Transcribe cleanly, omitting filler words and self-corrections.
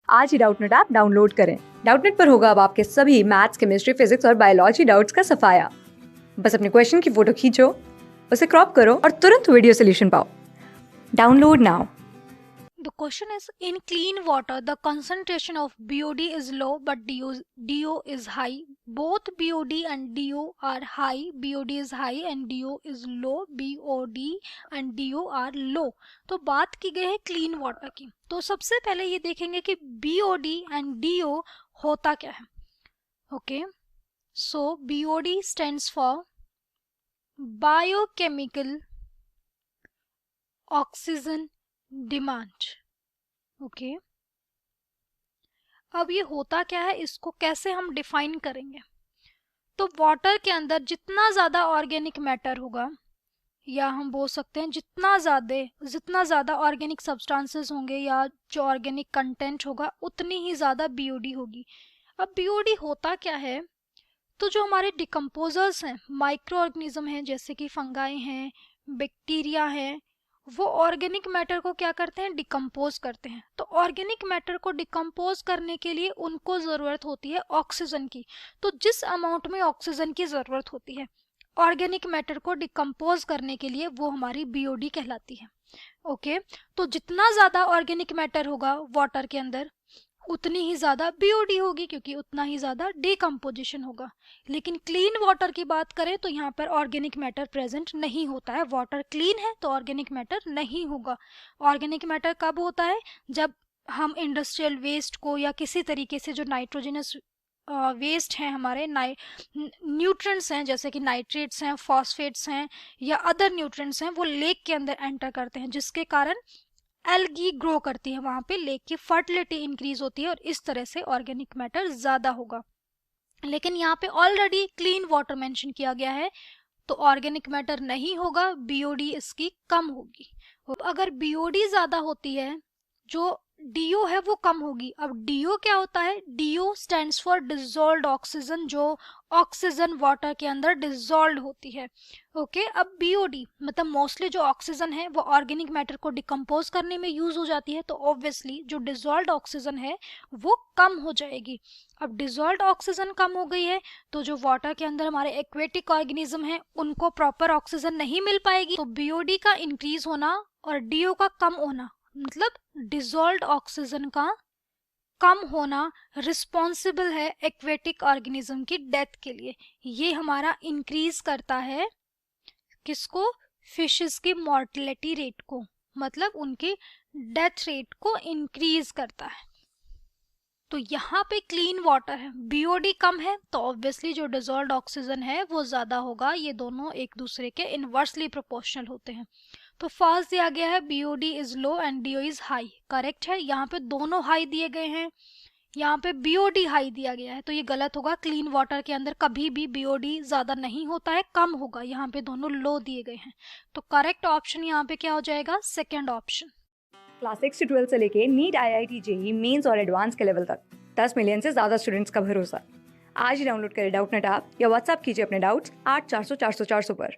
आज ही Doubtnut app download करें। Doubtnut पर होगा अब आपके सभी मैथ्स, केमिस्ट्री, फिजिक्स और बायोलॉजी डाउट्स का सफाया। बस अपने क्वेश्चन की फोटो खींचो, उसे क्रॉप करो और तुरंत वीडियो सोल्यूशन पाओ। Download now. The question is, in clean water, the concentration of BOD is low but DO is high. Both BOD and DO are high. BOD is high and DO is low. BOD and DO are low. तो बात की गई है clean water की। तो सबसे पहले ये देखेंगे कि BOD and DO होता क्या है। Okay, so BOD stands for biochemical oxygen demand। Okay, अब ये होता क्या है, इसको कैसे हम डिफाइन करेंगे। तो वाटर के अंदर जितना ज़्यादा ऑर्गेनिक मैटर होगा, या हम बोल सकते हैं जितना ज़्यादा ऑर्गेनिक सब्सटेंसेस होंगे या जो ऑर्गेनिक कंटेंट होगा, उतनी ही ज़्यादा बीओडी होगी। अब बीओडी होता क्या है, तो जो हमारे डिकम्पोजर्स हैं, माइक्रो ऑर्गेनिज्म हैं, जैसे कि फंगाई हैं, बैक्टीरिया हैं, वो ऑर्गेनिक मैटर को क्या करते हैं, डिकम्पोज करते हैं। तो ऑर्गेनिक मैटर को डिकम्पोज करने के लिए उनको ज़रूरत होती है ऑक्सीजन की। तो जिस अमाउंट में ऑक्सीजन की ज़रूरत होती है ऑर्गेनिक मैटर को डिकम्पोज करने के लिए, वो हमारी बीओडी कहलाती है। ओके, तो जितना ज़्यादा ऑर्गेनिक मैटर होगा वाटर के अंदर, उतनी ही ज़्यादा बीओडी होगी, क्योंकि उतना ही ज़्यादा डिकम्पोजिशन होगा। लेकिन क्लीन वाटर की बात करें तो यहाँ पर ऑर्गेनिक मैटर प्रेजेंट नहीं होता है। वाटर क्लीन है तो ऑर्गेनिक मैटर नहीं होगा। ऑर्गेनिक मैटर कब होता है, जब हम इंडस्ट्रियल वेस्ट को या किसी तरीके से जो नाइट्रोजनस वेस्ट हैं, हमारे न्यूट्रिएंट्स हैं, जैसे कि नाइट्रेट्स हैं, फॉस्फेट्स हैं या अदर न्यूट्रिएंट्स हैं, वो लेक के अंदर एंटर करते हैं, जिसके कारण एल्गी ग्रो करती है, वहां पे लेक की फर्टिलिटी इंक्रीज होती है और इस तरह से ऑर्गेनिक मैटर ज्यादा होगा। लेकिन यहाँ पे ऑलरेडी क्लीन वाटर मेंशन किया गया है, तो ऑर्गेनिक मैटर नहीं होगा, बीओडी इसकी कम होगी। अगर बीओडी ज्यादा होती है, जो डीओ है वो कम होगी। अब डीओ क्या होता है, DO stands for dissolved oxygen, जो ऑक्सीजन वाटर के अंदर डिजोल्व होती है। ओके, अब बीओडी मतलब मोस्टली जो ऑक्सीजन है वो ऑर्गेनिक मैटर को डिकम्पोज करने में यूज हो जाती है, तो ऑब्वियसली जो डिजोल्व्ड ऑक्सीजन है वो कम हो जाएगी। अब डिजोल्व्ड ऑक्सीजन कम हो गई है, तो जो वाटर के अंदर हमारे एक्वेटिक ऑर्गेनिज्म है उनको प्रॉपर ऑक्सीजन नहीं मिल पाएगी। तो बीओडी का इंक्रीज होना और डीओ का कम होना, मतलब डिजोल्व्ड ऑक्सीजन का कम होना, रिस्पॉन्सिबल है एक्वेटिक ऑर्गेनिज्म की डेथ के लिए। ये हमारा इंक्रीज करता है किसको, फिशेस की मॉर्टेलिटी रेट को, मतलब उनकी डेथ रेट को इंक्रीज करता है। तो यहाँ पे क्लीन वाटर है, बीओडी कम है, तो ऑब्वियसली जो डिजोल्व्ड ऑक्सीजन है वो ज्यादा होगा। ये दोनों एक दूसरे के इनवर्सली प्रोपोर्शनल होते हैं। तो फर्स्ट दिया गया है BOD is low and DO is high, correct है। यहाँ पे दोनों हाई दिए गए हैं, यहाँ पे बीओडी हाई दिया गया है, तो ये गलत होगा। क्लीन वाटर के अंदर कभी भी बीओडी ज्यादा नहीं होता है, कम होगा। यहाँ पे दोनों लो दिए गए हैं, तो करेक्ट ऑप्शन यहाँ पे क्या हो जाएगा, सेकेंड ऑप्शन। क्लास 6 से 12 से लेके नीट, IIT, जेईई मेंस और एडवांस के लेवल तक 10 मिलियन से ज्यादा स्टूडेंट्स का भरोसा। आज ही डाउनलोड करें डाउटनेट ऐप या व्हाट्सएप कीजिए अपने डाउट्स 8400 400 400 पर।